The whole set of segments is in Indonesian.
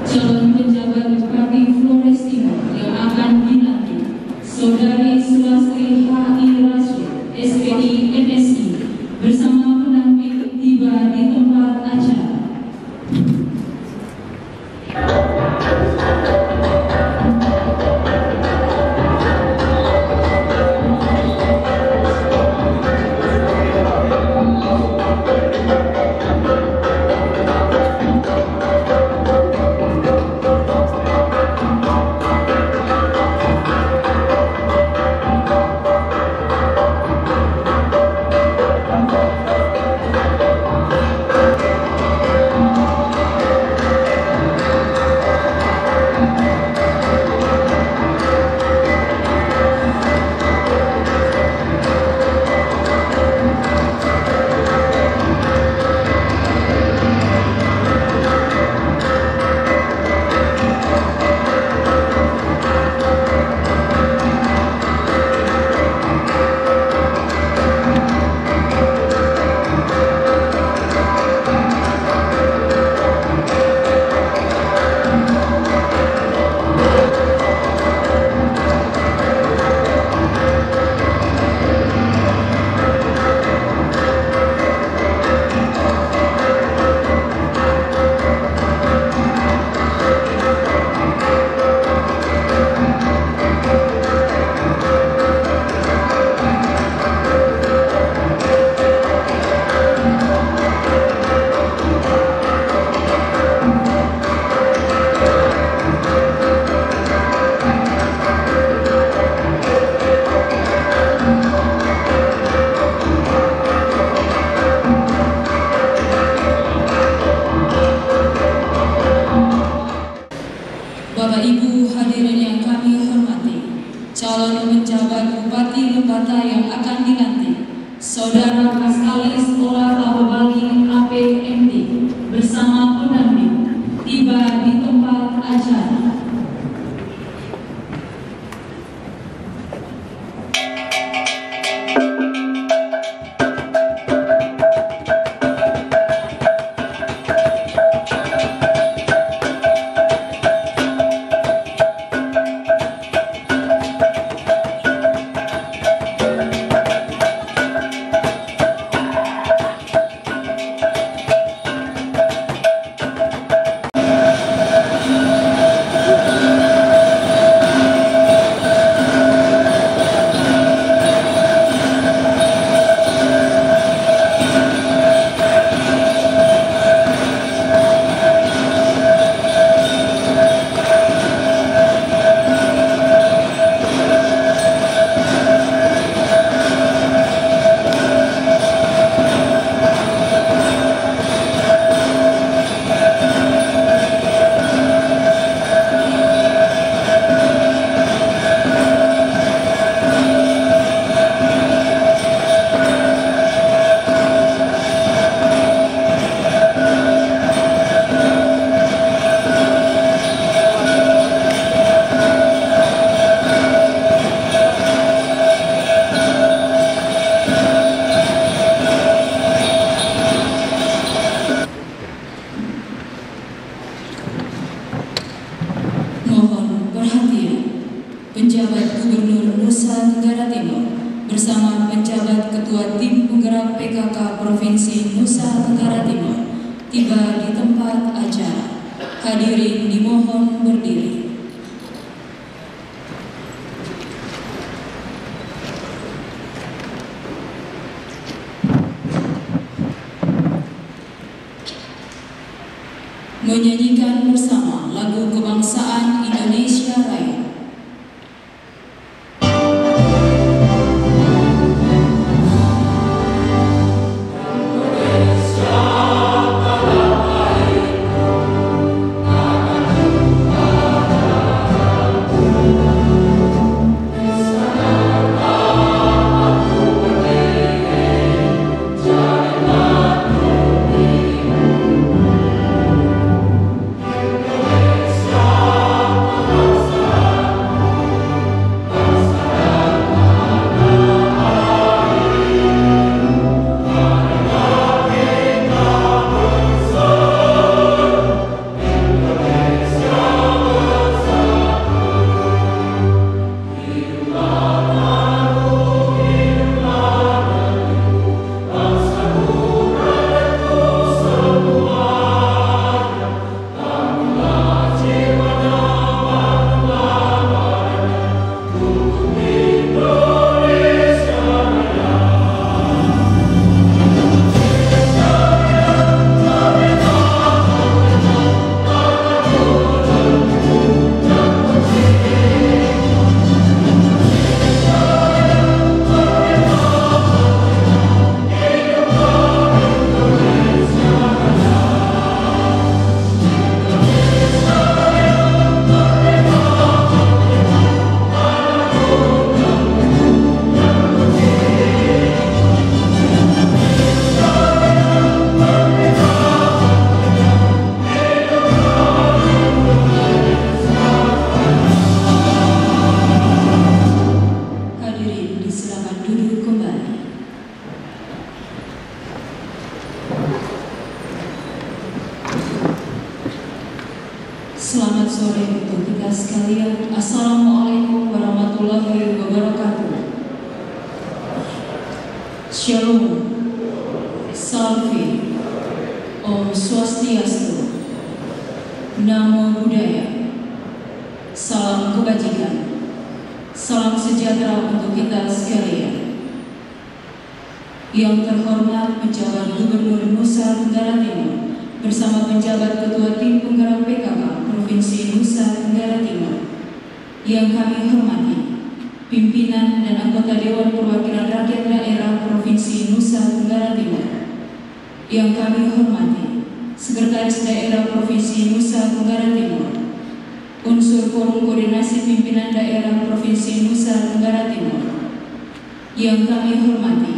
calon penjabat Bupati Flores Timur yang akan dilantik, Saudari Sulastri H.I. Rashid, SPI MSI, bersama pendamping tiba di tempat acara. Bapak Ibu hadirin yang kami hormati, calon penjabat Bupati Lebata yang akan dilantik, Saudara Kaskalis Ola Tabobagi APMD bersama pendamping tiba di tempat acara. Mohon perhatian, penjabat Gubernur Nusa Tenggara Timur bersama penjabat Ketua Tim Penggerak PKK Provinsi Nusa Tenggara Timur tiba di tempat acara. Hadirin dimohon berdiri. Menyanyikan bersama lagu kebangsaan Indonesia Raya. Indonesia Selamat sore untuk kita sekalian. Assalamualaikum warahmatullahi wabarakatuh. Shalom, Salve, Om Swastiastu, Namo Buddhaya, salam kebajikan, salam sejahtera untuk kita sekalian. Yang terhormat Penjabat Gubernur Nusa Tenggara Timur bersama penjabat Ketua Tim Penggerak PKK Provinsi Nusa Tenggara Timur. Yang kami hormati pimpinan dan anggota Dewan Perwakilan Rakyat Daerah Provinsi Nusa Tenggara Timur. Yang kami hormati Sekretaris Daerah Provinsi Nusa Tenggara Timur, unsur Forum Koordinasi Pimpinan Daerah Provinsi Nusa Tenggara Timur. Yang kami hormati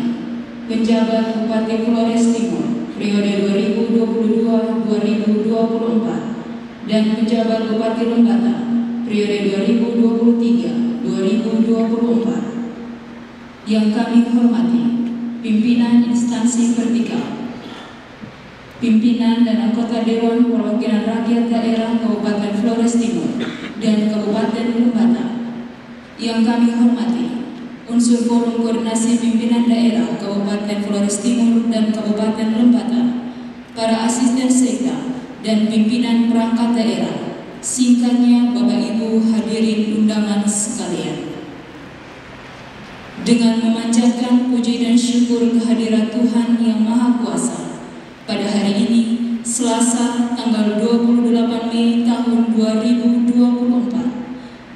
penjabat Bupati Flores Timur periode 2022-2024 dan penjabat Bupati Lembata periode 2023-2024. Yang kami hormati pimpinan instansi vertikal, pimpinan dan anggota Dewan Perwakilan Rakyat Daerah Kabupaten Flores Timur dan Kabupaten Lembata. Yang kami hormati unsur Forum Koordinasi Pimpinan Daerah Kabupaten Flores Timur dan Kabupaten Lembata, para asisten sekda dan pimpinan perangkat daerah, singkatnya Bapak Ibu hadirin undangan sekalian. Dengan memanjatkan puji dan syukur kehadirat Tuhan Yang Maha Kuasa, pada hari ini Selasa tanggal 28 Mei tahun 2024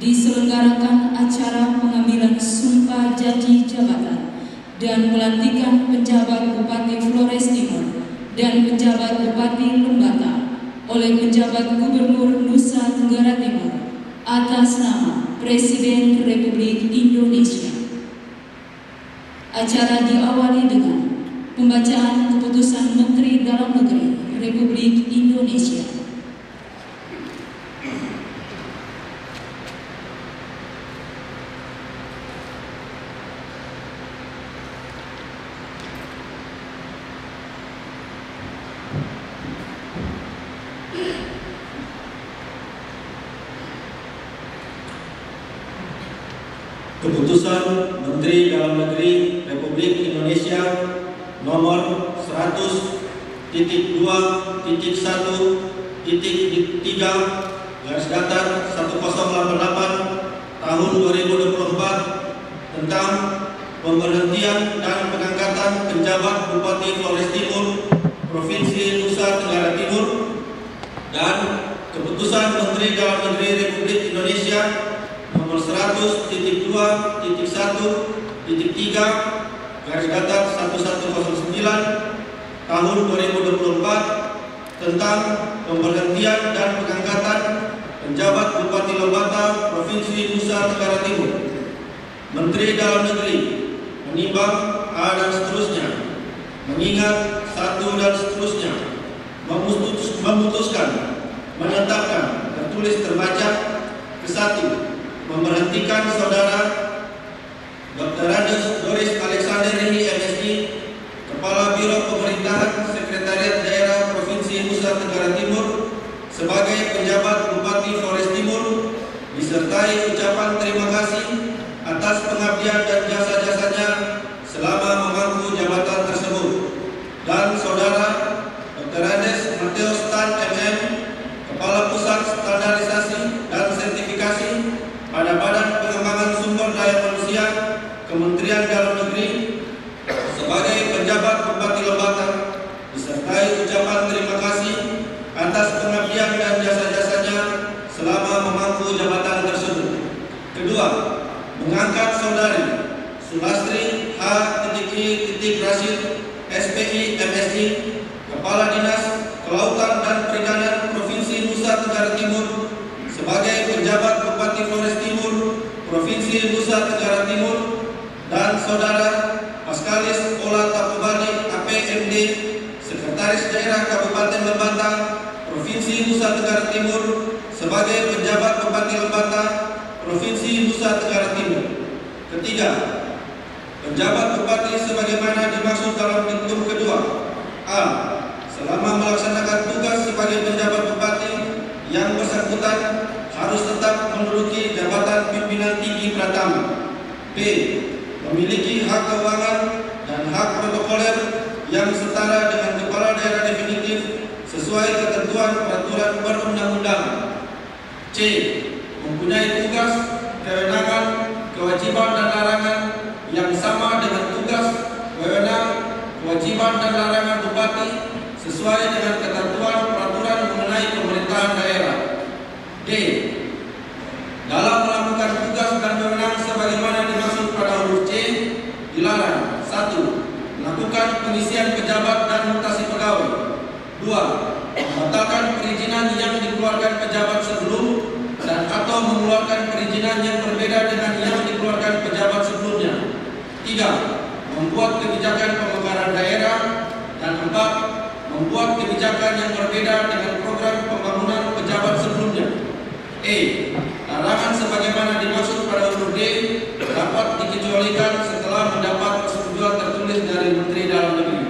diselenggarakan acara pengambilan sumpah janji jabatan dan pelantikan penjabat Bupati Flores Timur dan penjabat Bupati Lembata oleh penjabat Gubernur Nusa Tenggara Timur atas nama Presiden Republik Indonesia. Acara diawali dengan pembacaan keputusan Menteri Dalam Negeri Republik Indonesia. Keputusan Menteri Dalam Negeri Republik Indonesia nomor 100.2.1.3 /1088 tahun 2024 tentang pemberhentian dan pengangkatan penjabat Bupati Flores Timur Provinsi Nusa Tenggara Timur, dan Keputusan Menteri Dalam Negeri Republik Indonesia nomor 100.2.1.3 /1109 tahun 2024 tentang pemberhentian dan pengangkatan penjabat Bupati Lembata Provinsi Nusa Tenggara Timur. Menteri Dalam Negeri menimbang A dan seterusnya, mengingat satu dan seterusnya, memutuskan, menetapkan, tertulis terbaca ke-1, memberhentikan Saudara Dr. Doris Alexander Rehi MSI, Kepala Biro Pemerintahan Sekretariat Daerah Provinsi Nusa Tenggara Timur sebagai penjabat Bupati Flores Timur, disertai ucapan terima kasih atas pengabdian dan jasa-jasanya selama memangku jabatan tersebut, dan Saudara Dr. Andes Mateus Tan MM, Kepala Pusat Standarisasi dan Sertifikasi pada Badan Pengembangan Sumber Daya Manusia Kementerian Dalam Negeri sebagai penjabat Bupati Lembata, disertai ucapan terima kasih atas pengabdian dan jasa-jasanya selama memangku jabatan tersebut. Kedua, mengangkat Saudari Sulastri H.I. Rashid SPI MSI, Kepala Dinas Kelautan dan Perikanan Provinsi Nusa Tenggara Timur sebagai penjabat Bupati Flores Timur Provinsi Nusa Tenggara Timur, dan Saudara Paskalis Ola Tapubani APMD, Sekretaris Daerah Kabupaten Lembata Provinsi Nusa Tenggara Timur sebagai penjabat Bupati Lembata Provinsi Nusa Tenggara Timur. Ketiga, penjabat Bupati sebagaimana dimaksud dalam pintu kedua. A. Selama melaksanakan tugas sebagai penjabat Bupati, yang bersangkutan menduduki jabatan pimpinan tinggi Pratama. B. Memiliki hak keuangan dan hak protokoler yang setara dengan kepala daerah definitif sesuai ketentuan peraturan perundang-undangan. C. Mempunyai tugas, kewenangan, kewajiban dan larangan yang sama dengan tugas, kewenangan, kewajiban dan larangan bupati sesuai dengan ketentuan peraturan mengenai pemerintahan daerah. D. Dalam melakukan tugas dan kewenangan sebagaimana dimaksud pada huruf C, dilarang: 1. Melakukan pengisian pejabat dan mutasi pegawai. 2. Membatalkan perizinan yang dikeluarkan pejabat sebelum dan atau mengeluarkan perizinan yang berbeda dengan yang dikeluarkan pejabat sebelumnya. 3. Membuat kebijakan pemekaran daerah. Dan 4. Membuat kebijakan yang berbeda dengan program pembangunan pejabat sebelumnya. E. Larangan sebagaimana dimaksud pada huruf D dapat dikecualikan setelah mendapat persetujuan tertulis dari Menteri Dalam Negeri.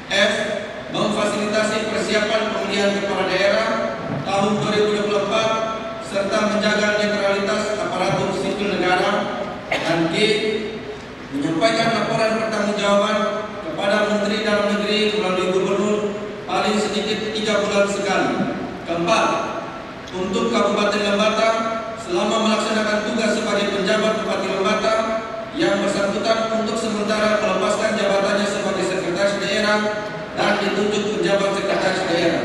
F. Memfasilitasi persiapan pemilihan kepala daerah tahun 2024 serta menjaga netralitas aparatur sipil negara. Dan G. Menyampaikan laporan pertanggungjawaban kepada Menteri Dalam Negeri melalui Gubernur paling sedikit 3 bulan sekali. Keempat, untuk Kabupaten Lembata selama melaksanakan tugas sebagai penjabat Bupati Lembata, yang bersangkutan untuk sementara melepaskan jabatannya sebagai sekretaris daerah dan ditunjuk penjabat sekretaris daerah.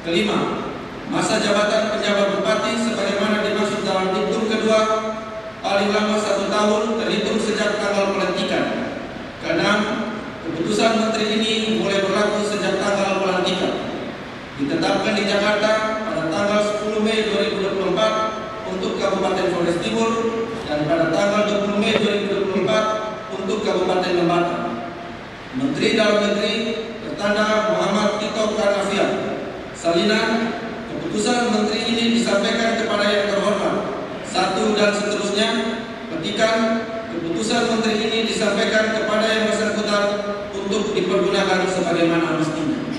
Kelima, masa jabatan penjabat bupati sebagaimana dimaksud dalam diktum kedua paling lama 1 tahun terhitung sejak tanggal pelantikan. Keenam, keputusan menteri ini mulai berlaku sejak tanggal pelantikan. Ditetapkan di Jakarta pada tanggal 10 Mei 2024 untuk Kabupaten Flores Timur dan pada tanggal 20 Mei 2024 untuk Kabupaten Lembata. Menteri Dalam Negeri tertanda Muhammad Tito Karnavian. Salinan, keputusan menteri ini disampaikan kepada yang terhormat. 1 dan seterusnya. Petikan, keputusan menteri ini disampaikan kepada yang bersangkutan untuk dipergunakan sebagaimana mestinya.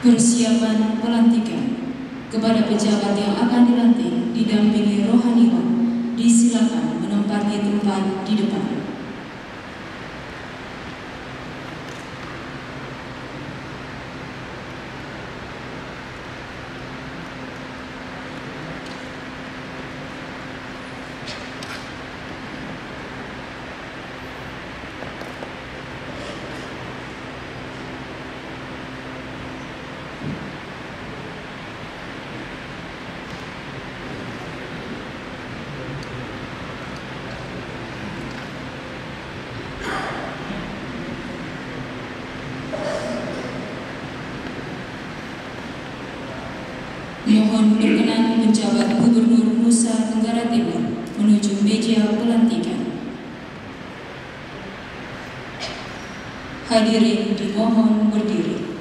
Persiapan pelantikan kepada pejabat yang akan dilantik didampingi rohaniwan, disilakan menempati tempat di depan. Mohon berkenan penjabat Gubernur Nusa Tenggara Timur menuju meja pelantikan. Hadirin dimohon berdiri.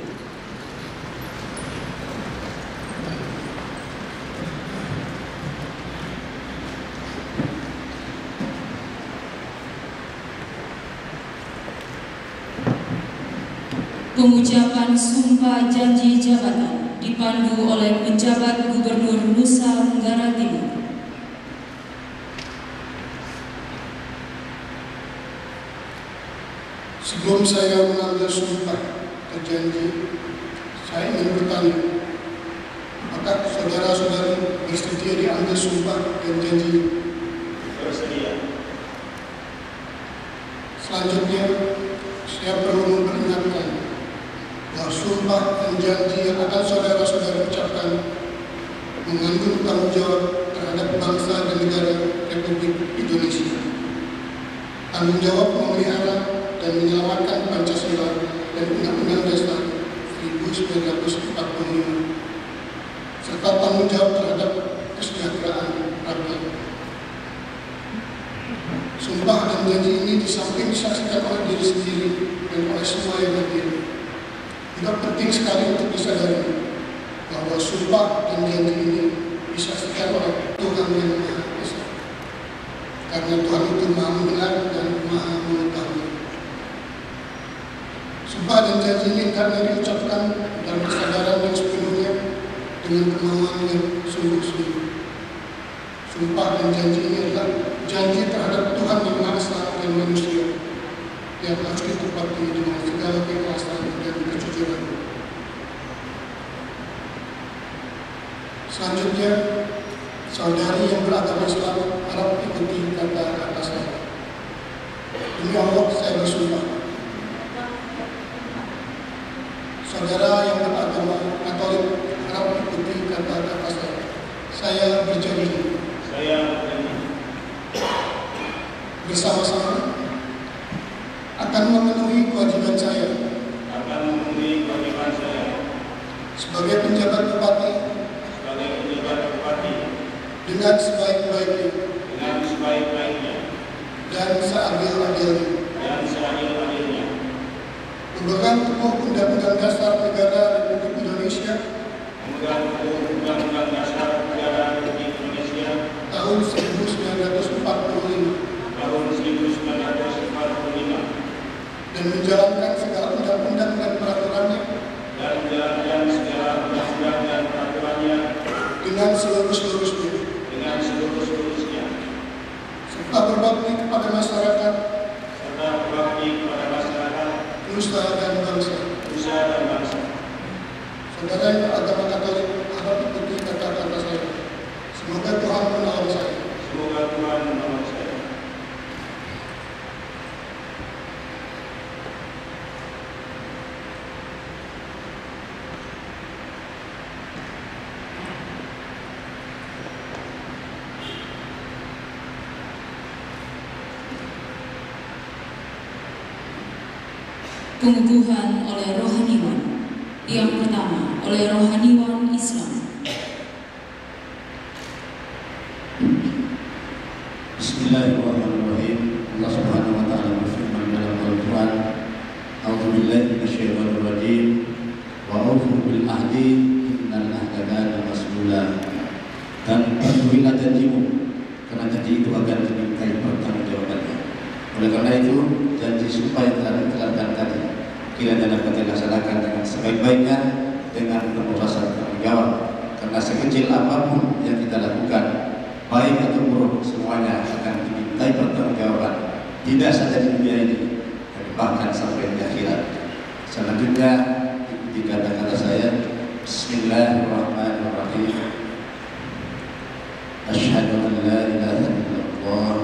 Pengucapan sumpah janji jabatan dipandu oleh penjabat Gubernur Nusa Tenggara Timur. Sebelum saya mengambil sumpah atau janji, saya ingin bertanya, apakah saudara-saudari bersedia diambil sumpah dan janji? Bersedia. Selanjutnya, saya perlu memperingatkan bahwa sumpah dan janji yang akan saudara-saudara ucapkan mengandung tanggung jawab terhadap bangsa dan negara Republik Indonesia. Tanggung jawab memelihara dan menyelamatkan Pancasila dan Undang-Undang Dasar 1945, serta tanggung jawab terhadap kesejahteraan rakyat. Sumpah dan janji ini di samping disaksikan oleh diri sendiri dan oleh semua yang hadir, juga penting sekali untuk disadari bahwa sumpah dan janji ini disaksikan oleh Tuhan yang Maha Esa. Karena Tuhan itu Maha mendengar dan Maha mengetahui. Sumpah dan janji ini karena diucapkan dalam kesadaran yang sepenuhnya dengan kemauan yang sungguh-sungguh. Sumpah dan janji ini adalah janji terhadap Tuhan yang Maha Esa dan manusia yang harus ditepati dengan segala keikhlasan dan kejujuran. Selanjutnya, saudari yang beragama Islam harap ikuti kata-kata saya. Demi Allah, saya bersumpah. Saudara yang beragama Katolik harap ikuti kata-kata saya. Saya berjanji. Bersama-sama akan memenuhi kewajiban saya. Sebagai penjabat bupati. Dengan sebaik-baiknya dan seadil-adilnya memegang teguh Undang-Undang Dasar Negara Republik Indonesia tahun 1945 dan menjalankan segala undang-undang dan peraturannya dengan seluruh-seluruhnya serta berbakti kepada masyarakat nusa dan bangsa. Saudara yang beragama Katolik harap ikuti kata-kata saya. Semoga Tuhan menolong saya. Pengukuhan oleh rohaniwan. Yang pertama oleh rohaniwan Islam. Bismillahirrahmanirrahim. Allah Subhanahu wa taala berfirman dalam Al-Qur'an, "A'udzubillahi minasyaitonir rajim. Wa aufu bil ahdi innal ahda kana mas'ula." Dan patuhilah janjimu, karena janji itu akan dimintai pertanggungjawabannya. Oleh karena itu, janji sumpah yang telah ditelarkan tadi kiranya dapat dilaksanakan dengan sebaik-baiknya dengan penuh rasa tanggung jawab. Karena sekecil apapun yang kita lakukan, baik atau buruk, semuanya akan dimintai pertanggungjawaban. Tidak saja di dunia ini, tapi bahkan sampai di akhirat. Selanjutnya ikuti kata-kata saya. Bismillahirrahmanirrahim. Asyhadu an la ilaha illallah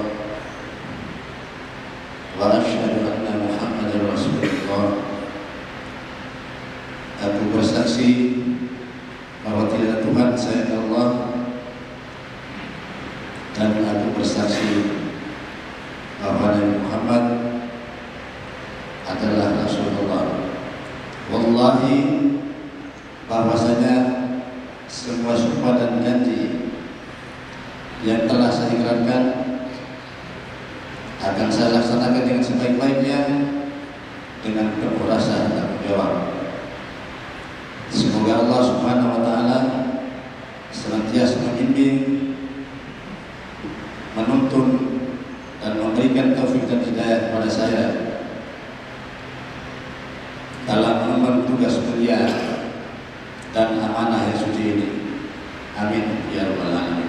wa asyhadu anna Muhammadar Rasulullah. Aku bersaksi bahwa tidak ada Tuhan selain Allah, dan aku bersaksi bahwa Nabi Muhammad adalah Rasulullah. Wallahi, bahwasanya semua sumpah dan janji yang telah saya ikrarkan akan saya laksanakan dengan sebaik-baiknya dengan penuh rasa tanggung jawab. Semoga Allah Subhanahu wa taala senantiasa membimbing, menuntun dan memberikan taufik dan hidayah kepada saya dalam mengemban tugas mulia dan amanah yang suci ini. Amin ya rabbal alamin.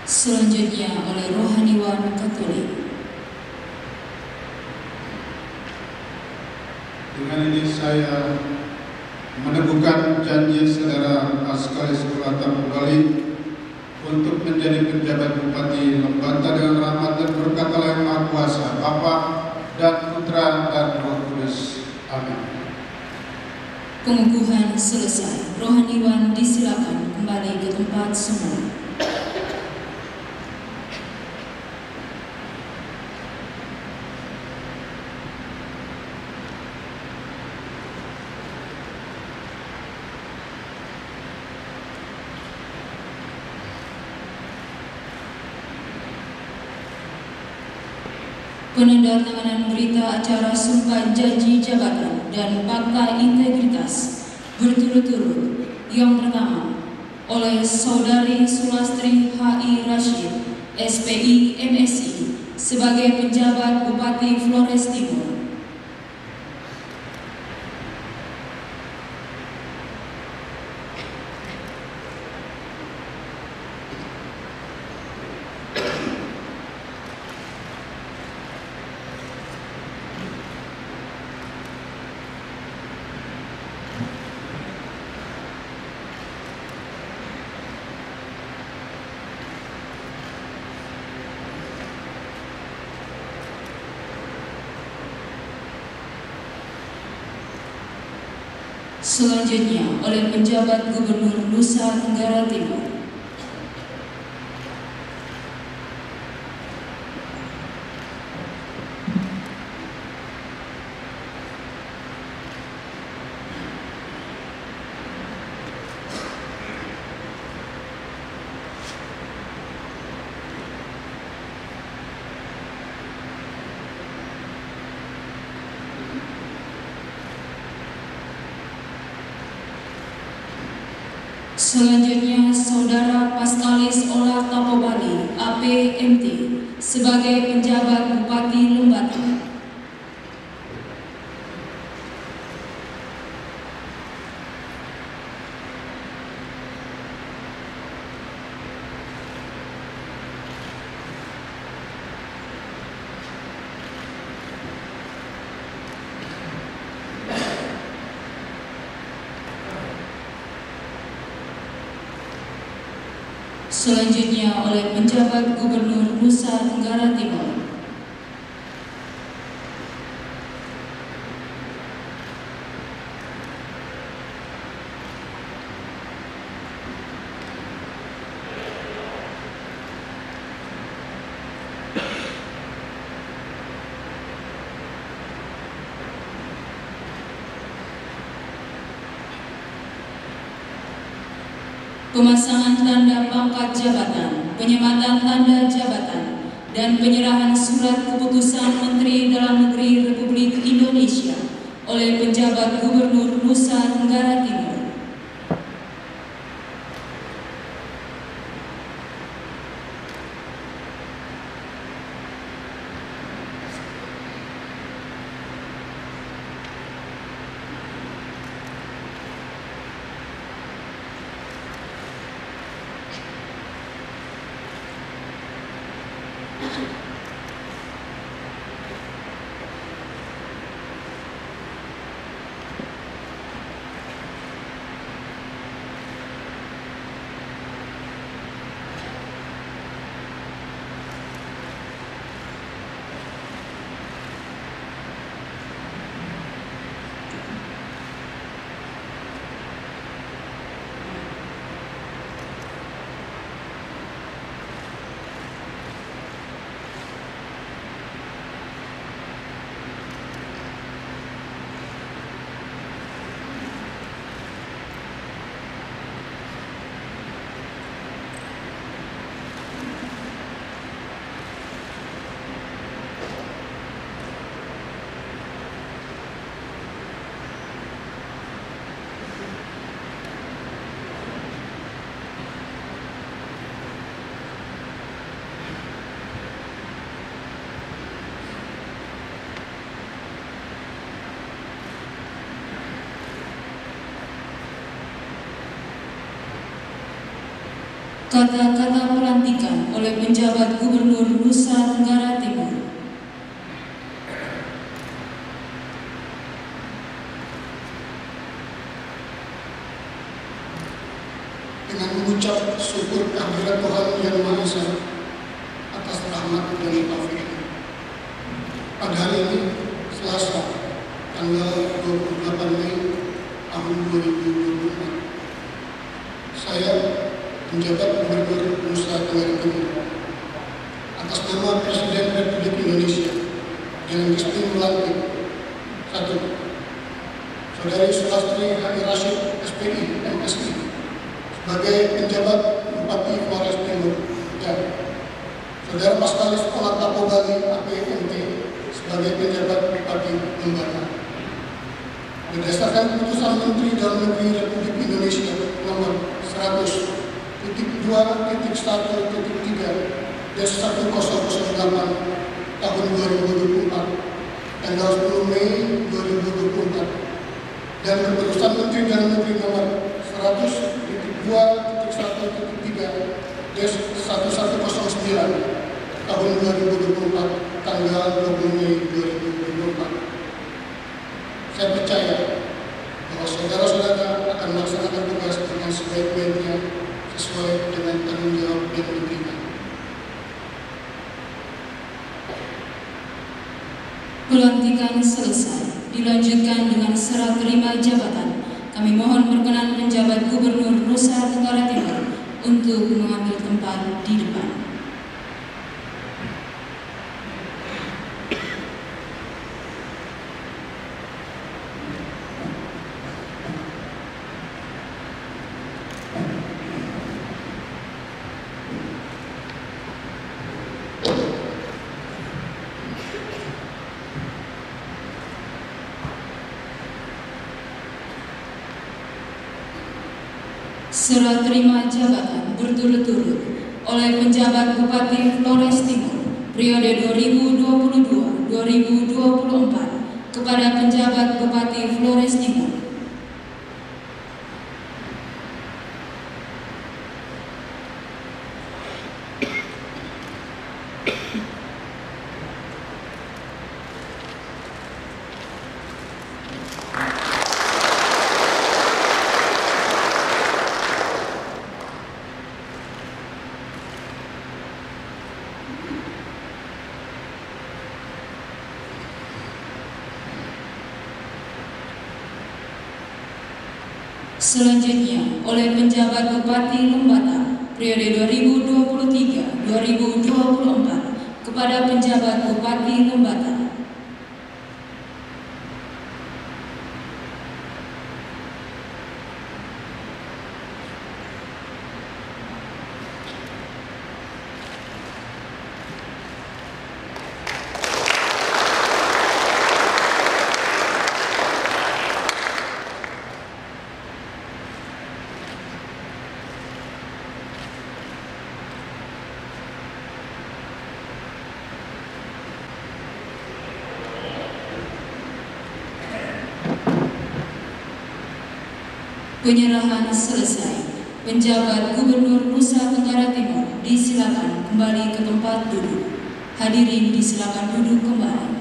Selanjutnya oleh rohaniwan Katolik. Dengan ini saya meneguhkan janji saudara Askaris Kulata kembali untuk menjadi penjabat Bupati Lembata dengan rahmat dan berkat Allah yang Maha Kuasa, Bapa dan Putra dan Roh Kudus. Amin. Pengukuhan selesai. Rohaniwan disilakan kembali ke tempat semula. Penandatanganan berita acara sumpah janji jabatan dan fakta integritas berturut-turut Yang pertama, oleh Saudari Sulastri H.I. Rashid, SPI MSI, sebagai penjabat Bupati Flores Timur. Selanjutnya oleh penjabat Gubernur Nusa Tenggara Timur. Selanjutnya, Saudara Paskalis Olah Tapobali, APMT, sebagai penjabat Bupati Lembata. Selanjutnya oleh penjabat Gubernur Nusa Tenggara Timur. Pemasangan tanda pangkat jabatan, penyematan tanda jabatan, dan penyerahan surat keputusan Menteri Dalam Negeri Republik Indonesia oleh penjabat Gubernur Nusa Tenggara Timur. Kata-kata pelantikan oleh penjabat Gubernur Nusa Tenggara Timur. Dengan mengucap syukur kehadirat Tuhan Yang Maha Esa atas rahmat dan taufik. Pada hari ini, Selasa, tanggal 28 Mei tahun 2024, saya penjabat Gubernur Nusa Tenggara Timur atas nama Presiden Republik Indonesia dengan resmi melantik 1. Saudari Sulastri H.I. Rashid, SPI MSI, sebagai penjabat Bupati Flores Timur, dan Saudara Paskalis Olah Tapobali, APMT, sebagai penjabat Bupati Lembata. berdasarkan Keputusan Menteri Dalam Negeri Republik Indonesia nomor 100.2.1.3/1008 tahun 2024 tanggal 10 Mei 2024 dan Keputusan Menteri Dalam Negeri nomor 100.2.1.3/1109 tahun 2024 tanggal 20 Mei 2024. Saya percaya bahwa saudara-saudara akan melaksanakan tugas dengan sebaik-baiknya sesuai dengan tanggung jawab yang diberikan. Pelantikan selesai, dilanjutkan dengan serah terima jabatan. Kami mohon berkenan penjabat Gubernur Nusa Tenggara Timur untuk mengambil tempat di depan. Serah terima jabatan berturut-turut oleh penjabat Bupati Flores Timur periode 2022-2024 kepada penjabat Bupati Flores Timur. Selanjutnya oleh penjabat Bupati Lembata periode 2023-2024 kepada penjabat Bupati Lembata. Penyerahan selesai. Penjabat Gubernur Nusa Tenggara Timur disilakan kembali ke tempat duduk. Hadirin disilakan duduk kembali.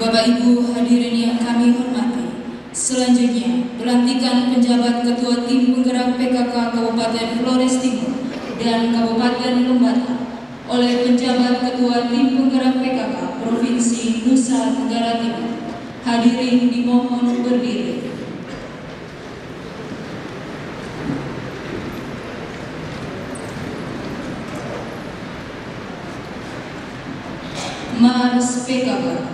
Bapak Ibu hadirin yang kami hormati, selanjutnya pelantikan penjabat Ketua Tim Penggerak PKK Kabupaten Flores Timur dan Kabupaten Lembata oleh penjabat Ketua Tim Penggerak PKK Provinsi Nusa Tenggara Timur. Hadirin dimohon berdiri. Mars PKK.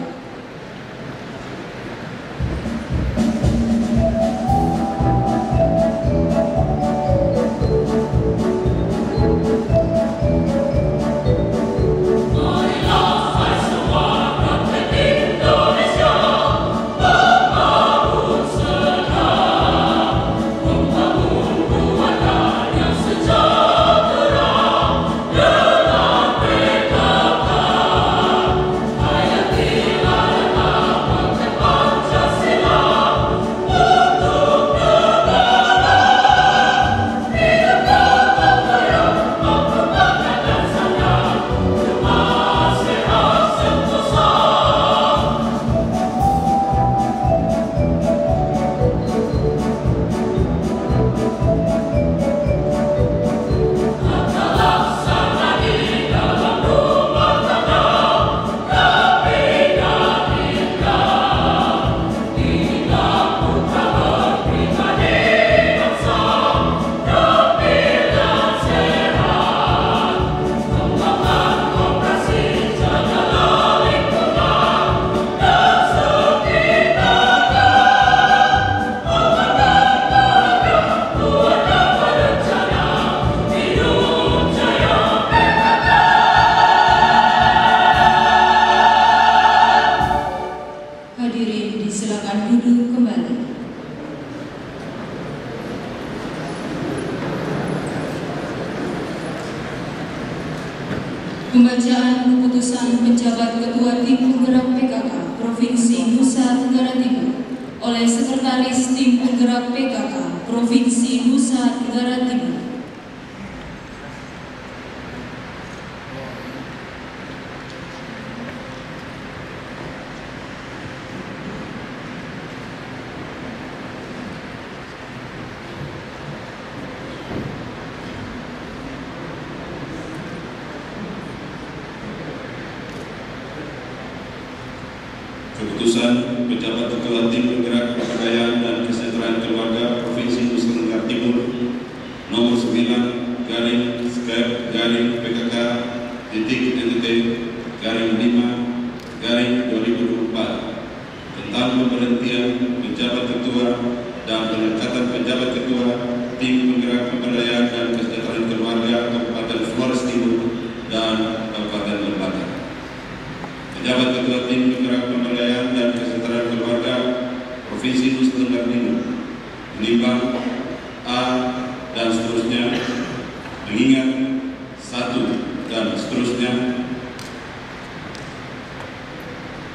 Hayati Pembacaan keputusan penjabat Ketua Tim Penggerak PKK Provinsi Nusa Tenggara Timur oleh Sekretaris Tim Penggerak PKK Provinsi Nusa Tenggara Timur. Keputusan Pejabat Ketua Tim Penggerak Pemberdayaan dan Kesejahteraan Keluarga Provinsi Nusa Tenggara Timur nomor 9/Skep/NTT/5/2024 tentang pemberhentian penjabat ketua dan pengangkatan penjabat ketua Tim Penggerak Pemberdayaan dan Kesejahteraan Keluarga Kabupaten Flores Timur dan Kabupaten Lembata. Pejabat Ketua Tim Penggerak Pemberdayaan dan Kesejahteraan Keluarga Provinsi Nusa Tenggara Timur menimbang A dan seterusnya, mengingat 1 dan seterusnya,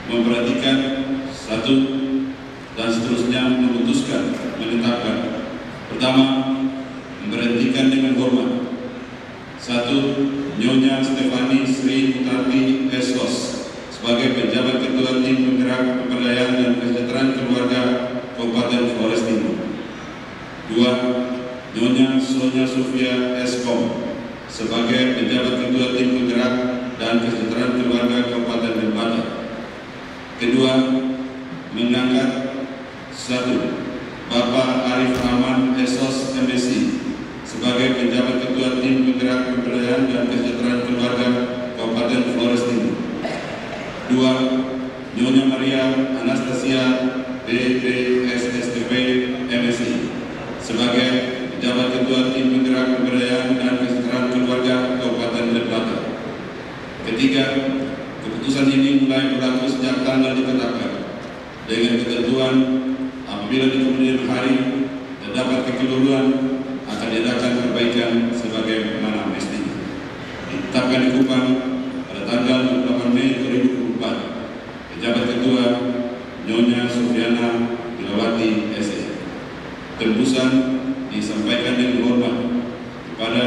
memperhatikan 1 dan seterusnya, memutuskan, menetapkan. Pertama, memberhentikan dengan hormat 1. Nyonya Stefani Sri Mutarti S.Sos sebagai penjabat Ketua Tim Penggerak Pemberdayaan dan Kesejahteraan Keluarga Kabupaten Flores Timur. 2. Nyonya Sonia Sofia S.Kom sebagai penjabat Ketua Tim Penggerak dan Kesejahteraan Keluarga Kabupaten Lembata. Kedua, mengangkat 1. Bapak Arif Rahman S.Sos MSI sebagai penjabat Ketua Tim Penggerak Pemberdayaan dan Kesejahteraan Keluarga Kabupaten Flores Timur. 2. Nyonya Maria Anastasia BPSSTP MSI sebagai penjabat Ketua Tim Penggerak Pemberdayaan dan Kesejahteraan Keluarga Kabupaten Lembata. Ketiga, keputusan ini mulai berlaku sejak tanggal ditetapkan dengan ketentuan apabila di kemudian hari terdapat kekeliruan akan diadakan perbaikan sebagaimana mestinya. Ditetapkan di Kupang pada tanggal 28 Mei 2024. Pejabat Ketua Nyonya Sofiana Bilawati S.E. Tembusan disampaikan dengan hormat kepada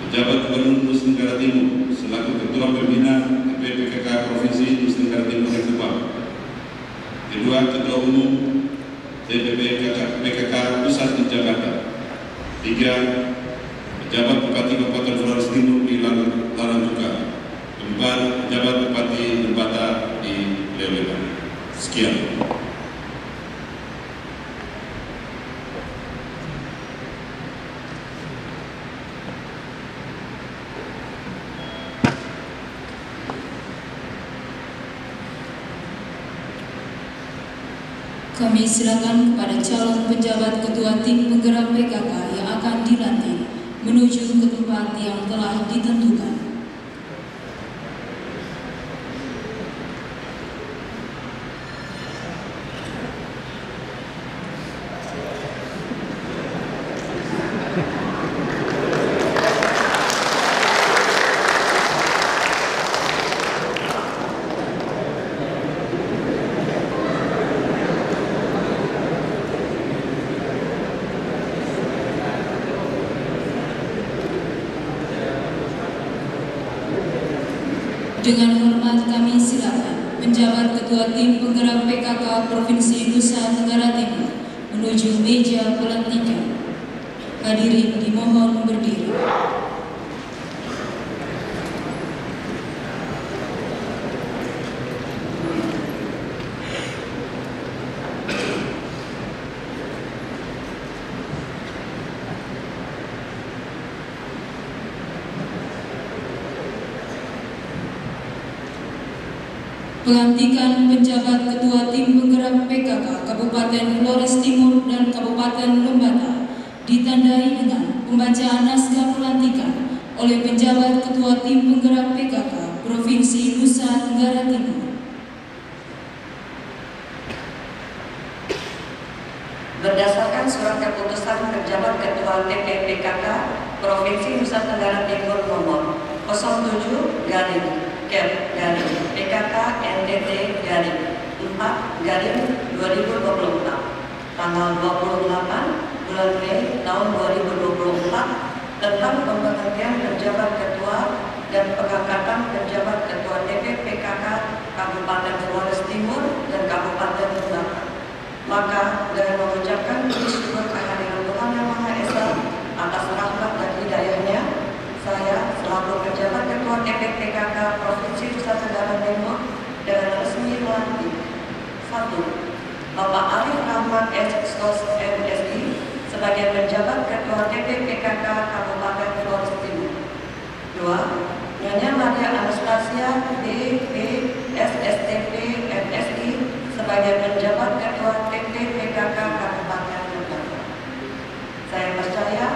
Pejabat Gubernur Nusa Tenggara Timur selaku Ketua Pembina PPKK Provinsi Nusa Tenggara Timur dan Kupang. Kedua, Ketua Umum DPP PKK Pusat di Jakarta. 3. Pejabat Bupati Kabupaten Flores Timur di Larantuka. 4. Pejabat Bupati Lembata di Lewetan. Sekian. Kami silakan kepada calon penjabat Ketua Tim Penggerak PKK yang akan dilantik menuju ke tempat yang telah ditentukan. Dengan hormat kami silakan penjabat Ketua Tim Penggerak PKK Provinsi Nusa Tenggara Timur menuju meja pelantikan. Hadirin dimohon berdiri. Pelantikan penjabat Ketua Tim Penggerak PKK Kabupaten Flores Timur dan Kabupaten Lembata ditandai dengan pembacaan naskah pelantikan oleh penjabat Ketua Tim Penggerak PKK Provinsi Nusa Tenggara Timur. Berdasarkan surat keputusan penjabat Ketua TPPKK Provinsi Nusa Tenggara Timur nomor 07 garing Cap garing PKK NTT garing 4 garing 2024 tanggal 28 bulan Mei tahun 2024 tentang pemberhentian penjabat ketua dan pengangkatan penjabat ketua DP PKK Kabupaten Flores Timur dan Kabupaten Lembata. Maka dengan mengucapkan puji syukur kehadiran Tuhan Yang Maha Esa atas rahmat dan hidayahnya, saya selaku penjabat ketua DP PKK Provinsi Nusa Tenggara Timur dengan resmi melantik 1. Bapak Arif Rahman SSOS MSI sebagai penjabat ketua DP PKK Kabupaten Flores Timur. 2. Nyonya Maria Anastasia DP SSTP MSI sebagai penjabat ketua DP PKK Kabupaten Lembata. Saya percaya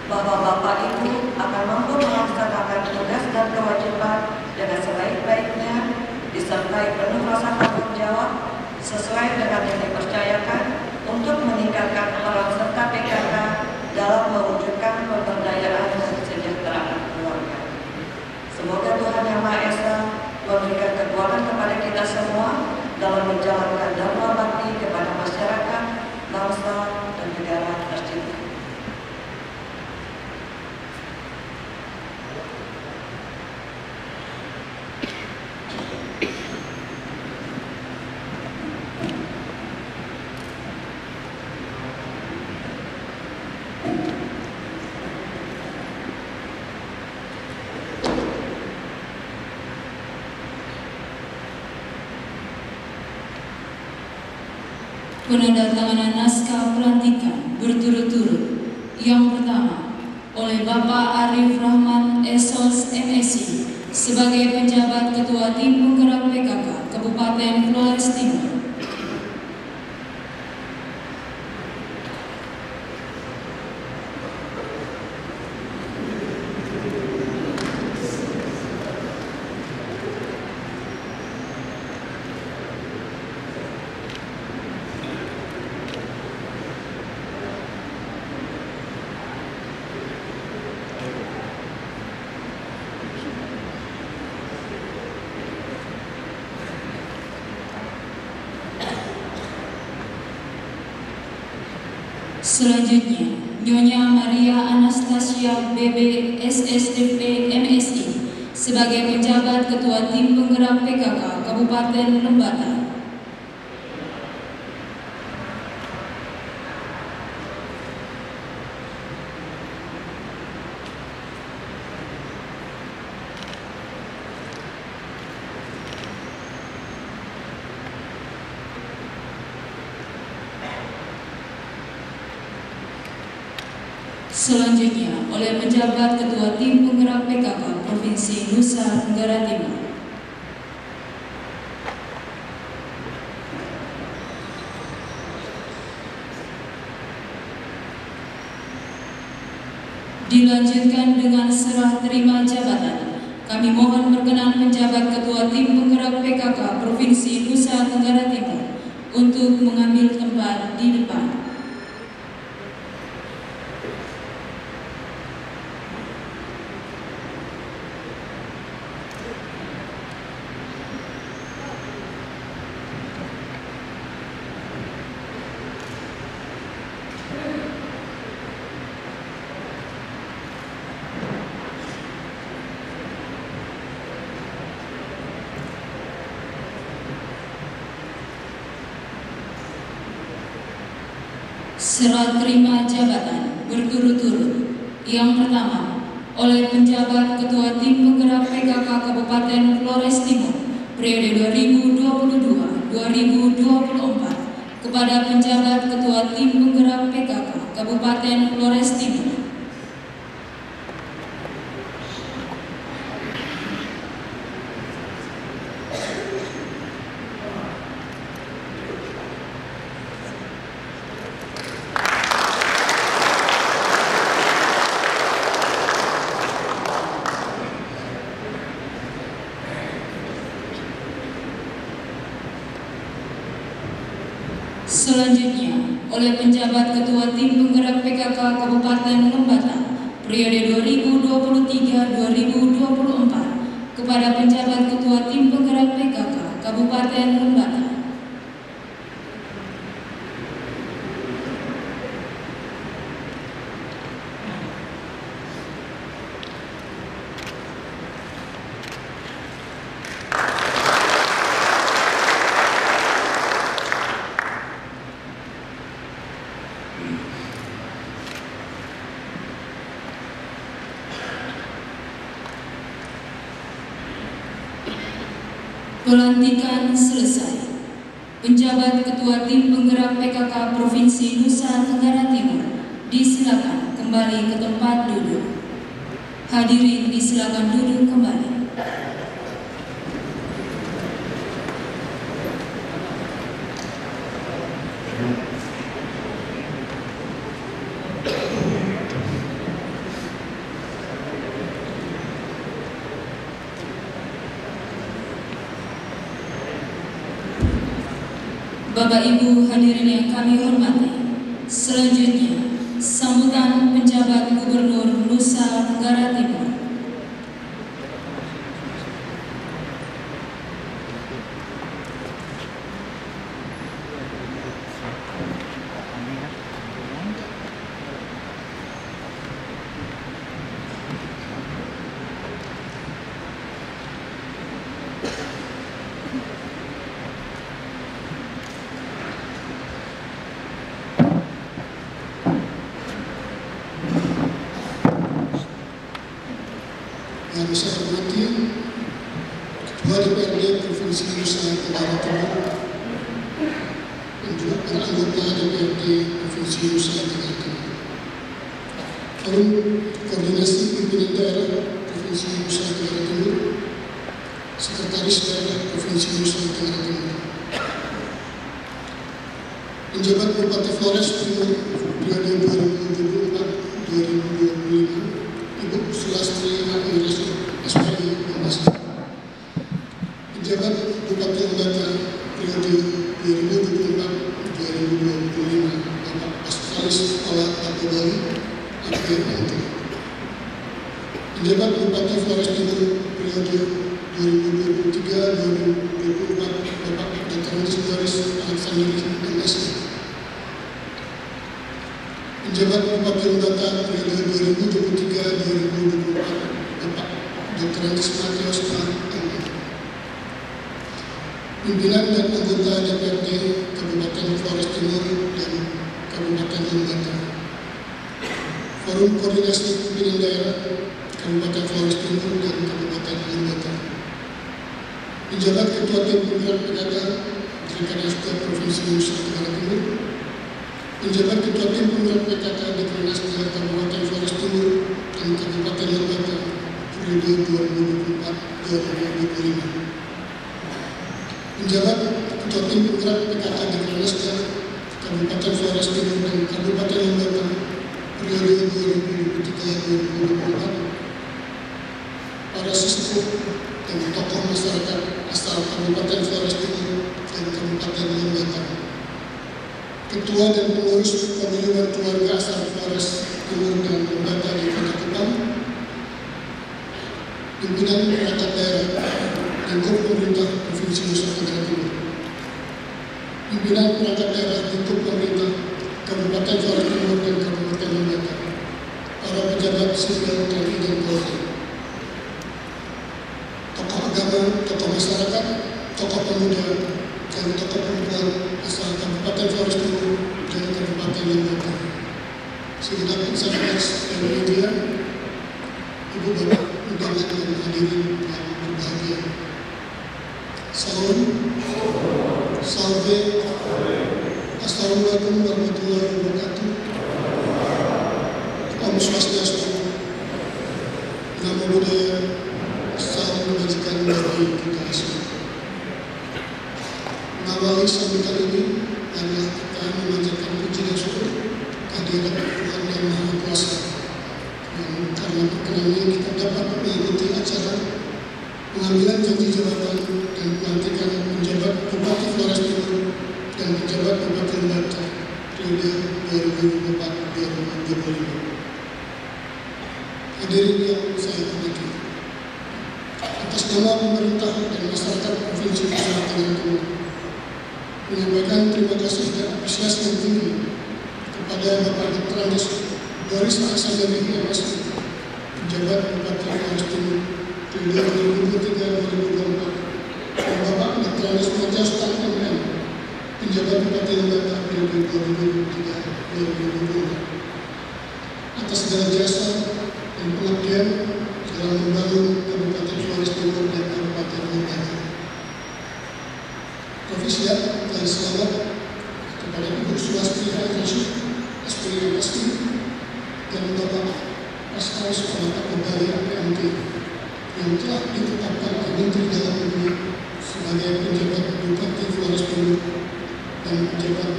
bahwa Bapak Ibu akan mampu melaksanakan tugas dan kewajiban dengan sebaik-baiknya, disertai penuh rasa tanggung jawab sesuai dengan yang dipercayakan untuk meningkatkan peran serta PKK dalam mewujudkan pemberdayaan dan kesejahteraan keluarga. Semoga Tuhan Yang Maha Esa memberikan kekuatan kepada kita semua dalam menjalankan dharma bakti kepada masyarakat, bangsa, dan negara tercinta. Penandatanganan naskah pelantikan berturut-turut. Yang pertama, oleh Bapak Arif Rahman SSOS MSI sebagai penjabat Ketua Tim Penggerak PKK Kabupaten Flores Timur. Selanjutnya, Nyonya Maria Anastasia BB SSTP MSI sebagai penjabat Ketua Tim Penggerak PKK Kabupaten Lembata. Selanjutnya, oleh penjabat Ketua Tim Penggerak PKK Provinsi Nusa Tenggara Timur. Dilanjutkan dengan serah terima jabatan. Kami mohon berkenan penjabat Ketua Tim Penggerak PKK Provinsi Nusa Tenggara Timur untuk mengambil tempat di depan. Serah terima jabatan berturut-turut. Yang pertama, oleh penjabat Ketua Tim Penggerak PKK Kabupaten Flores Timur periode 2022-2024 kepada penjabat Ketua Tim Penggerak PKK Kabupaten Flores Timur. Selanjutnya, oleh penjabat Ketua Tim Penggerak PKK Kabupaten Lembata periode 2023-2024 kepada penjabat Ketua Tim Penggerak PKK Kabupaten Lembata. Pelantikan selesai. Penjabat Ketua Tim Penggerak PKK Provinsi Nusa Tenggara Timur disilakan kembali ke tempat duduk. Hadirin disilakan duduk kembali. Bapak Ibu hadirin yang kami hormati, selanjutnya sambutan penjabat Gubernur Nusa Tenggara Timur. Yang saya hormati Ketua DPRD Provinsi Nusa Tenggara Timur dan juga para anggota DPRD Provinsi Nusa Tenggara Timur, Forum Koordinasi Pimpinan Daerah Provinsi Nusa Tenggara Timur, Sekretaris Daerah Provinsi Nusa Tenggara Timur, penjabat Bupati Flores Timur periode 2024-2025, Ibu Sulastri Amirasi SPI Memasak, penjabat Bupati Lembata periode 2024-2025, Bapak Paskalis Olah Batu Bali APNT, penjabat Bupati Flores Timur periode 2023-2024, Bapak Dr. Doris Alexander MSc, penjabat Bupati Lembata periode 2023-2024, Bapak Dr. Matius M. Pimpinan dan anggota DPRD Kabupaten Flores Timur dan Kabupaten Lembata, Forum Koordinasi Pimpinan Daerah Kabupaten Flores Timur dan Kabupaten Lembata, penjabat Ketua Tim Penggerak PKK Dekranasda Provinsi Nusa Tenggara Timur, penjabat Ketua Tim Penggerak PKK Dekranasda Kabupaten Flores Timur dan Kabupaten Lembata periode 2024-2025, penjabat Ketua Tim Penggerak PKK Dekranasda Kabupaten Flores Timur dan Kabupaten Lembata periode 2023-2024, para sesepuh dan tokoh masyarakat asal Kabupaten Flores Timur dan Kabupaten Lembata, Ketua dan pengurus pemilihan keluarga asal Flores Timur dan Lembata di Kota Kupang, pimpinan perangkat daerah dan pemerintah Provinsi Nusa Tenggara Timur, pimpinan perangkat daerah dan pemerintah Kabupaten Flores Timur dan Kabupaten Lembata, para pejabat sipil TNI dan Polri, tokoh agama, tokoh masyarakat, tokoh pemuda, dan tokoh perempuan asal Kabupaten Flores Timur dan Kabupaten Lembata, segenap insan-pers dan media, ibu bapak, undangan dan hadirin yang berbahagia. Salam, salve, assalamualaikum warahmatullahi wabarakatuh. Om Swastiastu, Namo Buddhaya, salam kebajikan bagi kita semua. Mengawali sambutan ini adalah kita memanjatkan puji dan syukur kehadirat Tuhan yang Maha Kuasa, yang karena perkenannya kita dapat mengikuti acara pengambilan janji jabatan dan pelantikan penjabat Bupati Flores Timur dan penjabat Bupati Lembata periode 2024-2025. Hadirin yang saya hormati, atas nama pemerintah dan masyarakat Provinsi Nusa Tenggara Timur, menyampaikan terima kasih dan apresiasi yang tinggi kepada Bapak Dr. Andes Doris Alexander MSc, Pejabat Bupati Flores Timur periode 2023-2024, dan Bapak Dr. Andes Majastan MM, Penjabat Bupati Lembata periode 2023-2024, atas segala jasa dan pengabdian dalam membangun Kabupaten Flores Timur dan Kabupaten Lembata. Profesiat dan selamat kepada Ibu Swasti Rashid SPMSI dan Bapak Pascal Soekarno Kembali PMT yang telah ditetapkan oleh Menteri Dalam Negeri sebagai penjabat Bupati Flores Timur dan penjabat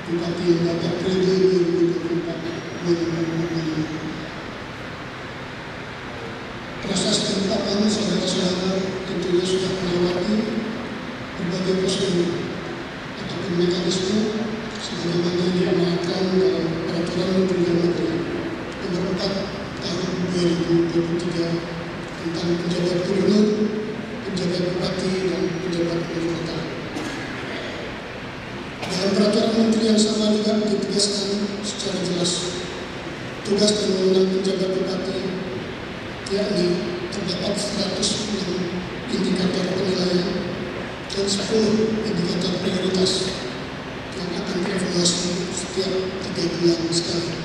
Bupati Lembata periode 2024-2025. Proses penetapan saudara-saudara tentunya sudah melewati berbagai prosedur ataupun mekanisme sebagaimana yang diamanatkan dalam Peraturan Menteri Dalam Negeri Nomor 4 Tahun 2023 tentang penjabat gubernur, penjabat bupati, dan penjabat wali kota. Dalam peraturan menteri yang sama juga ditegaskan secara jelas tugas dan wewenang penjabat bupati, yakni terdapat 106 indikator penilaian dan 10 indikator prioritas yang akan dievaluasi setiap 3 bulan sekali.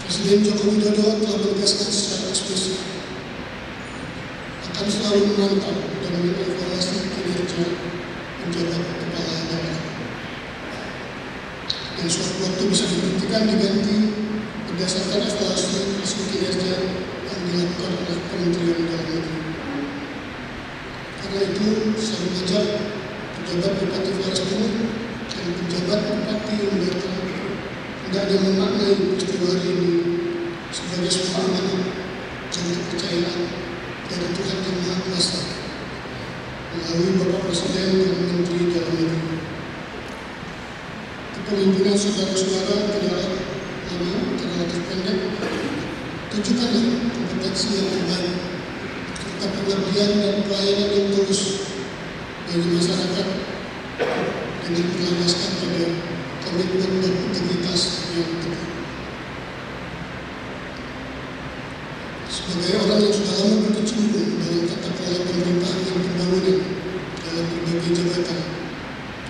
Presiden Joko Widodo telah menegaskan secara eksplisit akan selalu memantau dan mengevaluasi kinerja penjabat kepala daerah, dan suatu waktu bisa diberhentikan diganti berdasarkan evaluasi hasil kinerja yang dilakukan oleh Kementerian Dalam Negeri. Karena itu, saya mengajak penjabat Bupati Flores Timur dan penjabat Bupati Lembata hendaknya memaknai peristiwa hari ini sebagai sebuah amanat dan kepercayaan dari Tuhan Yang Maha Kuasa melalui Bapak Presiden dan Menteri Dalam Negeri. Kepemimpinan saudara-saudara tidaklah lama atau relatif pendek. Tunjukkanlah kompetensi yang terbaik serta pengabdian dan pelayanan yang tulus bagi masyarakat dengan berlandaskan pada komitmen dan integritas yang teguh. Sebagai orang yang sudah lama berkecimpung dalam tata kelola pemerintahan dan pembangunan dalam berbagai jabatan,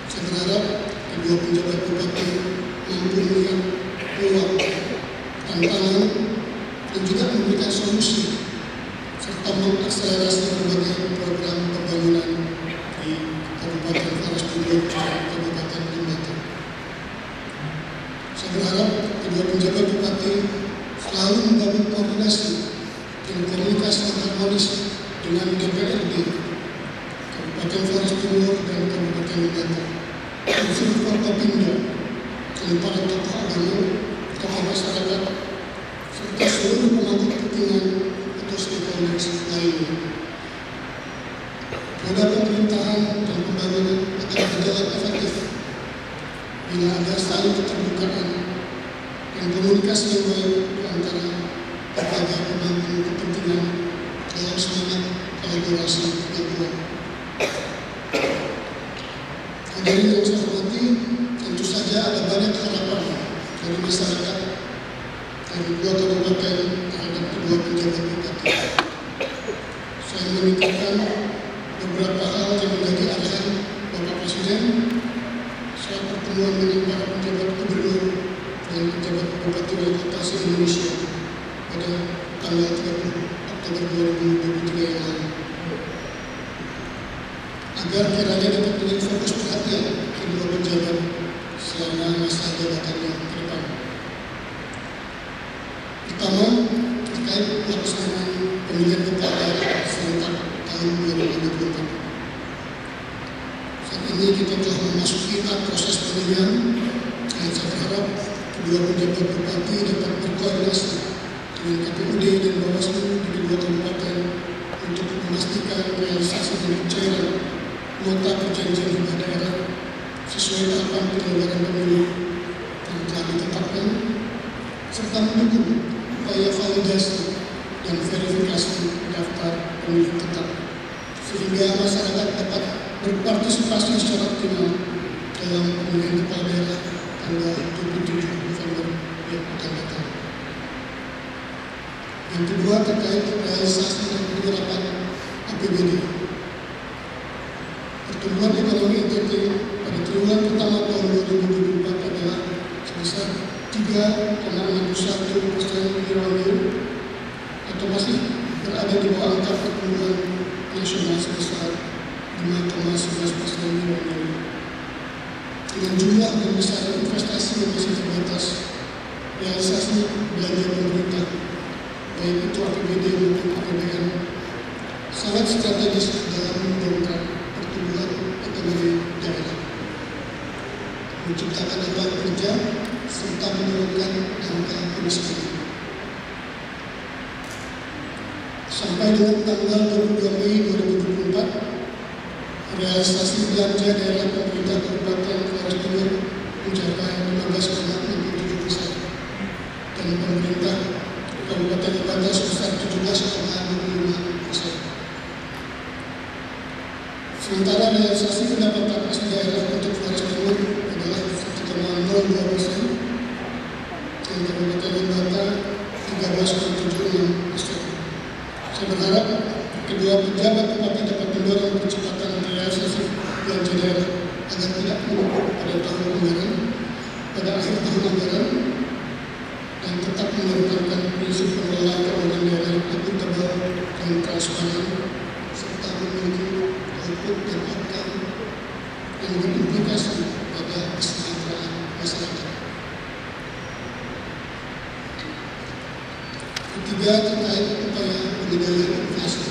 saya berharap kedua penjabat bupati mampu melihat peluang, tantangan, dan juga memberikan solusi serta mengakselerasi berbagai program pembangunan di Kabupaten Flores Timur dan Kabupaten Lembata. Saya berharap kedua penjabat bupati selalu membangun koordinasi dan komunikasi yang harmonis dengan DPRD Kabupaten Flores Timur dan Kabupaten Lembata, unsur Forkopimda, dan para tokoh agama, tokoh masyarakat, serta seluruh pemangku kepentingan atau stakeholders lainnya. Roda pemerintahan dan pembangunan akan berjalan efektif bila ada saling keterbukaan dan komunikasi yang baik antara berbagai pemangku kepentingan dalam semangat kolaborasi gabungan. Hadirin yang saya hormati, tentu saja ada banyak harapan dari masyarakat dari dua kabupaten terhadap kedua penjabat bupati. Saya memikirkan beberapa hal yang menjadi arahan Bapak Presiden saat pertemuan dengan para penjabat gubernur dan penjabat bupati wali kota se-Indonesia pada tanggal 30 Oktober 2023 yang lalu, agar kiranya dapat menjadi fokus perhatian kedua penjabat selama masa jabatannya ke depan. Pertama, terkait pelaksanaan pemilihan kepala daerah serentak tahun 2024. Saat ini kita telah memasuki proses pemilihan, dan saya berharap kedua penjabat bupati dapat berkoordinasi dengan KPUD dan Bawaslu di kedua kabupaten untuk memastikan realisasi dan pencairan kuota perjanjian hibah daerah sesuai tahapan penyelenggaraan pemilu yang telah ditetapkan, serta mendukung upaya validasi dan verifikasi daftar pemilih tetap, sehingga masyarakat dapat berpartisipasi secara optimal dalam pemilihan kepala daerah tanggal 27 November yang akan datang. Yang kedua terkait realisasi dan penyerapan APBD. Pertumbuhan ekonomi NTT pada triwulan pertama tahun 2024 adalah sebesar 3,61% year-on-year, atau masih berada di bawah angka pertumbuhan nasional sebesar 5,11% year-on-year. Dengan jumlah dan besaran investasi yang masih terbatas, realisasi belanja pemerintah, baik itu APBD maupun APBN, sangat strategis dalam mendorong pertumbuhan ekonomi daerah, menciptakan lapangan kerja, serta menurunkan angka kemiskinan. Sampai dengan tanggal 22 Mei 2024, realisasi belanja daerah pemerintah Kabupaten Flores Timur mencapai 15,67% dan pemerintah Kabupaten Lebata sebesar 17,25%. Sementara realisasi pendapatan asli daerah untuk Flores Timur adalah 1,02% dan Kabupaten Lebata 13,76%. Saya berharap kedua pejabat bupati dapat mendorong percepatan realisasi belanja daerah agar tidak menumpuk pada tahun anggaran, pada akhir tahun anggaran, dan tetap mengedepankan prinsip pengelolaan keuangan daerah yang akuntabel dan transparan, serta memiliki output dan outcome yang berimplikasi pada kesejahteraan masyarakat. Ketiga, terkait upaya pengendalian inflasi.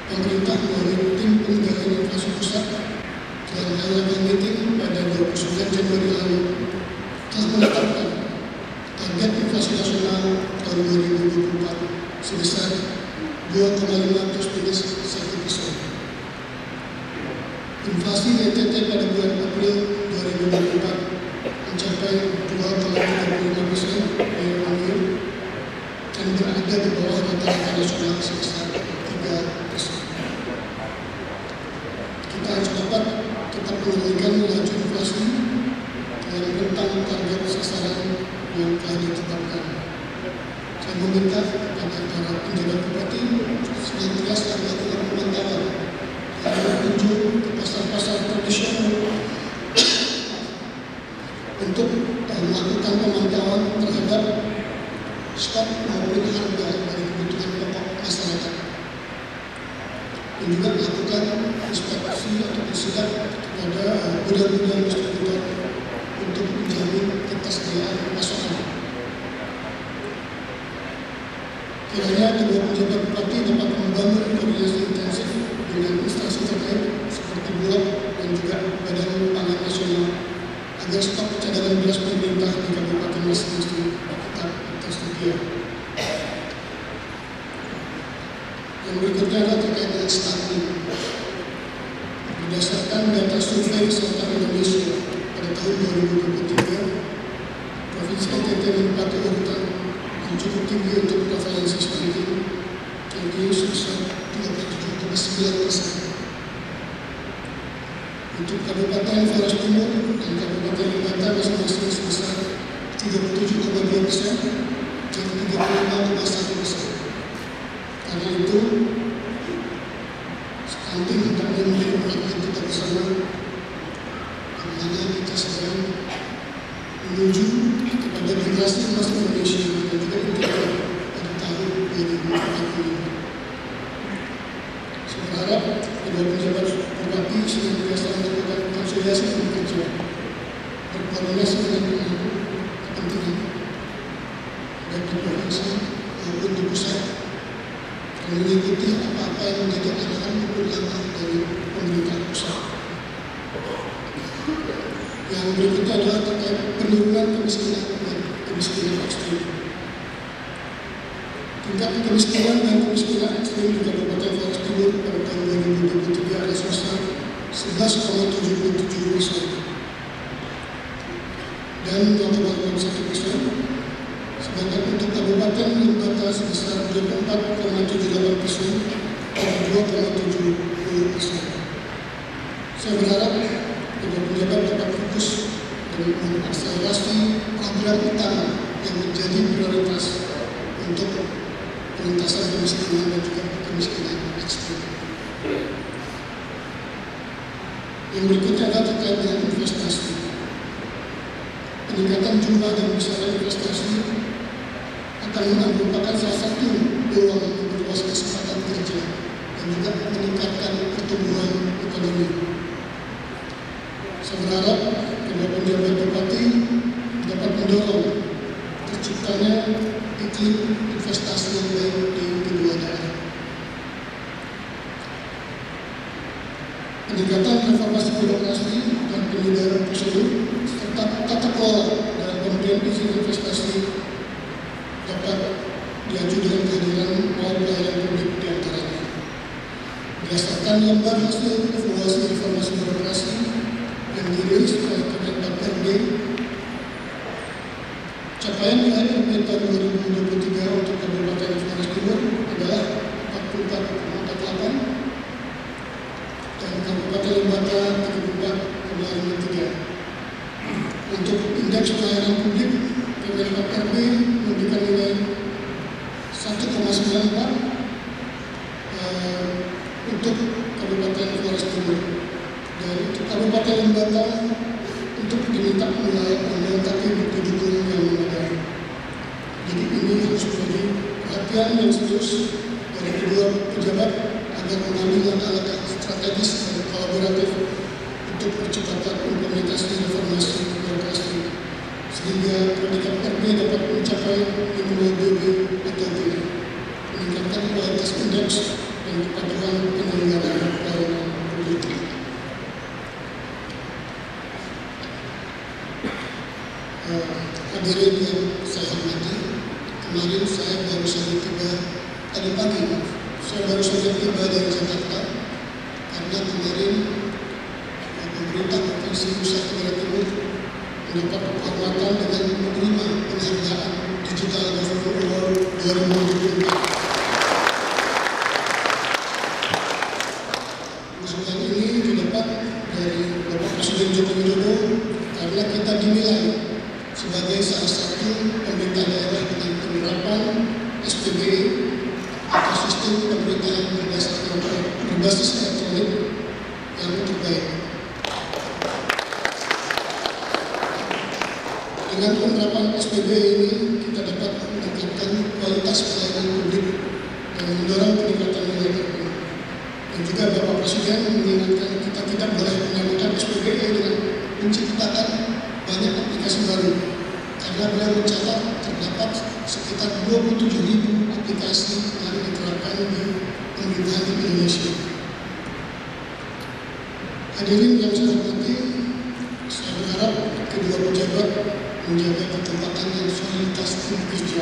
Pemerintah melalui tim pengendalian inflasi pusat dalam high-level meeting pada 29 Januari lalu telah menetapkan target inflasi nasional tahun 2024 sebesar 2,5 plus 1%. Inflasi NTT pada bulan April 2024 mencapai 2,35% year-on-year dan berada di bawah rata-rata nasional sebesar 3%. Kita harus dapat tetap mengendalikan laju inflasi dalam rentang target sasaran yang telah ditetapkan. Saya meminta kepada para penjabat bupati senantiasa melakukan pemantauan dan berkunjung ke pasar-pasar tradisional untuk melakukan pemantauan terhadap stok maupun harga dari kebutuhan pokok masyarakat, dan juga melakukan inspeksi atau sidak kepada gudang-gudang distributor untuk menjamin ketersediaan pasokan. Kiranya kedua pejabat bupati dapat membangun koordinasi intensif dengan instansi terkait seperti Bulog dan juga Badan Pangan Nasional agar stok cadangan beras pemerintah di kabupaten masing-masing tetap tersedia. Yang berikutnya adalah terkait dengan stunting. Berdasarkan data survei Shelter Indonesia pada tahun 2023, Provinsi NTT menempati urutan yang cukup tinggi untuk prevalensi stunting, yaitu sebesar 37,9%. Untuk Kabupaten Flores Timur dan Kabupaten Lebata masing-masing sebesar 37,2% dan 35,1%. Karena itu, stunting hendaknya menjadi perhatian kita bersama, di mana kita sedang menuju kepada generasi emas Indonesia dan juga integral pada tahun 2045. Saya berharap kedua pejabat bupati senantiasa melakukan konsolidasi dan kerja, berkoordinasi dengan pemangku kepentingan baik di provinsi maupun di pusat, dan mengikuti apa-apa yang menjadi arahan maupun langkah dari pemerintah pusat. Yang berikutnya adalah terkait penurunan kemiskinan dan kemiskinan ekstrim. Tingkat kemiskinan dan kemiskinan ekstrim di Kabupaten Flores Timur pada tahun 2023 adalah sebesar 11,77% dan 0,1%, Sedangkan untuk Kabupaten Lembata sebesar 24,78% dan 2,70%. Saya berharap kedua pejabat dapat fokus dan mengakselerasi program utama yang menjadi prioritas untuk pengentasan kemiskinan dan juga kemiskinan ekstrim. Yang berikutnya adalah terkait dengan investasi. Peningkatan jumlah dan besaran investasi akan merupakan salah satu peluang memperluas kesempatan kerja dan juga meningkatkan pertumbuhan ekonomi. Saya berharap kedua penjabat bupati dapat mendorong terciptanya iklim investasi yang baik di kedua daerah. Peningkatan reformasi birokrasi dan penyederhanaan prosedur serta tata kelola dalam pemberian izin investasi dapat diajukan dengan kehadiran mall pelayanan publik di antaranya. Berdasarkan lembar hasil evaluasi reformasi birokrasi yang dirilis oleh Kementerian PRD, capaian IRP tahun 2023 untuk Kabupaten Flores Timur adalah 44,48 dan Kabupaten Lembata 34,53. Untuk indeks pelayanan publik, Kementerian PRD memberikan nilai 1,94 untuk Kabupaten Flores Timur. Dan untuk Kabupaten Lembata untuk diminta melengkapi bukti dukung yang memadai. Jadi ini harus menjadi perhatian yang serius dari kedua pejabat agar mengambil langkah-langkah strategis dan kolaboratif untuk percepatan implementasi reformasi birokrasi sehingga predikat PRD dapat mencapai minimal BB atau B, meningkatkan kualitas indeks dan kepatuhan penyelenggaraan pelayanan publik. Hadirin yang saya hormati, kemarin saya baru saja tiba tadi pagi. Saya baru saja tiba dari Jakarta karena kemarin pemerintah Provinsi Nusa Tenggara Timur mendapat penghormatan dengan menerima penghargaan Digital Government Award 2024. Penghargaan ini didapat dari Bapak Presiden Joko Widodo karena kita dinilai sebagai salah satu pemerintah daerah dengan penerapan SPBE atau sistem pemerintahan berbasis elektronik yang terbaik. Dengan penerapan SPBE ini kita dapat meningkatkan kualitas pelayanan publik dan mendorong peningkatan nilai ekonomi. Dan juga Bapak Presiden mengingatkan kita tidak boleh menyamakan SPBE dengan menciptakan banyak aplikasi baru. Karena beliau mencatat terdapat sekitar 27.000 aplikasi yang diterapkan di pemerintahan Indonesia. Hadirin yang saya hormati, saya berharap kedua pejabat menjaga ketempatan dan soliditas tim kerja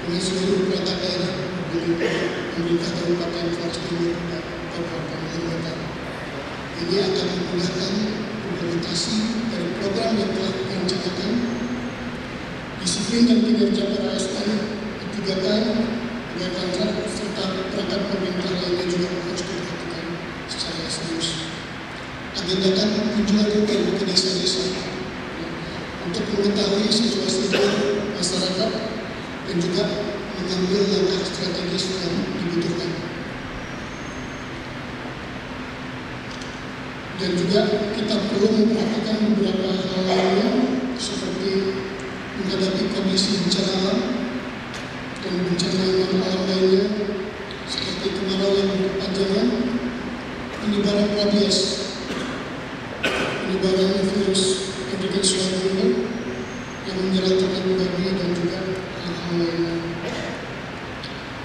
dengan seluruh perangkat daerah dari pemerintah Kabupaten Flores Timur dan Kabupaten Lembata. Ini akan memudahkan implementasi dari program yang telah direncanakan. Disiplin dan kinerja para ASN, 3K, serta perangkat pemerintah lainnya juga harus diperhatikan secara serius. Agendakan kunjungan rutin ke desa-desa untuk mengetahui situasi masyarakat dan juga mengambil langkah strategis yang dibutuhkan. Dan juga kita perlu memperhatikan beberapa hal lainnya seperti menghadapi kondisi bencana alam dan bencana alam lainnya seperti kemarau yang berkepanjangan, penyebaran rabies, penyebaran virus African swine fever yang menyerang ternak babi dan juga hal-hal lainnya.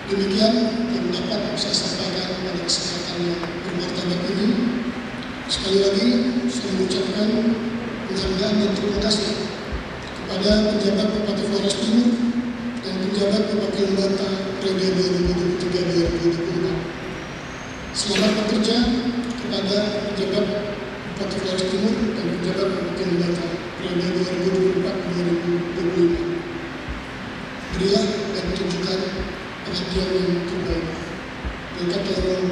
Demikian yang dapat saya sampaikan pada kesempatan yang bermartabat ini. Sekali lagi saya mengucapkan penghargaan dan terima kasih kepada penjabat Bupati Flores Timur dan penjabat Bupati Lembata periode 2023-2024. Selamat bekerja kepada penjabat Bupati Flores Timur dan penjabat Bupati Lembata periode 2024-2025. hadiah dan tunjukkan pengabdian yang terbaik. Berkat Allah yang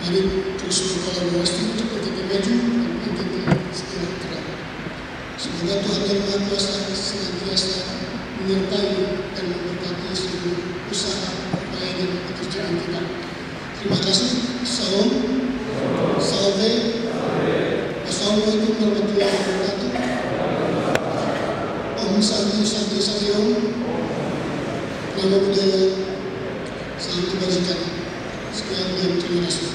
mari terus berkolaborasi untuk NTT maju dan NTT sejahtera. Semoga Tuhan Yang Maha Kuasa senantiasa menyertai dan memberkati seluruh usaha pelayanan pekerjaan kita. Terima kasih. Salam. Salve. Assalamualaikum warahmatullahi wabarakatuh. Om Santi Santi Santi Om. Nama budaya. Salam kebajikan. Sekian dan terima kasih.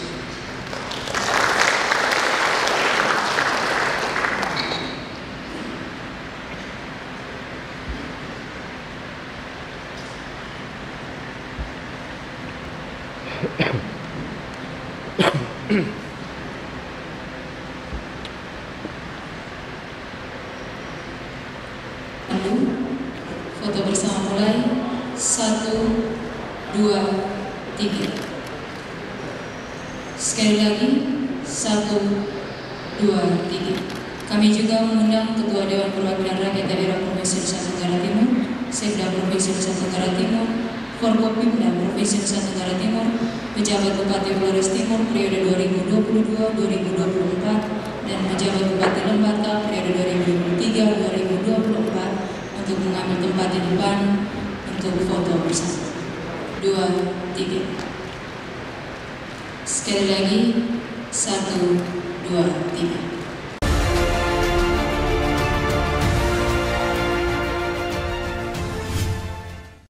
Foto bersama mulai 1, 2, 3. Sekali lagi 1, 2, 3. Kami juga mengundang Ketua Dewan Perwakilan Rakyat Daerah Provinsi Nusa Tenggara Timur, Sekda Provinsi Nusa Tenggara Timur, Forkopimda Provinsi Nusa Tenggara Timur, Pejabat Bupati Flores Timur periode 2022-2024 dan Pejabat Bupati Lembata periode 2023-2024 untuk mengambil tempat di depan untuk foto bersama. 2, 3. Sekali lagi 1, 2, 3.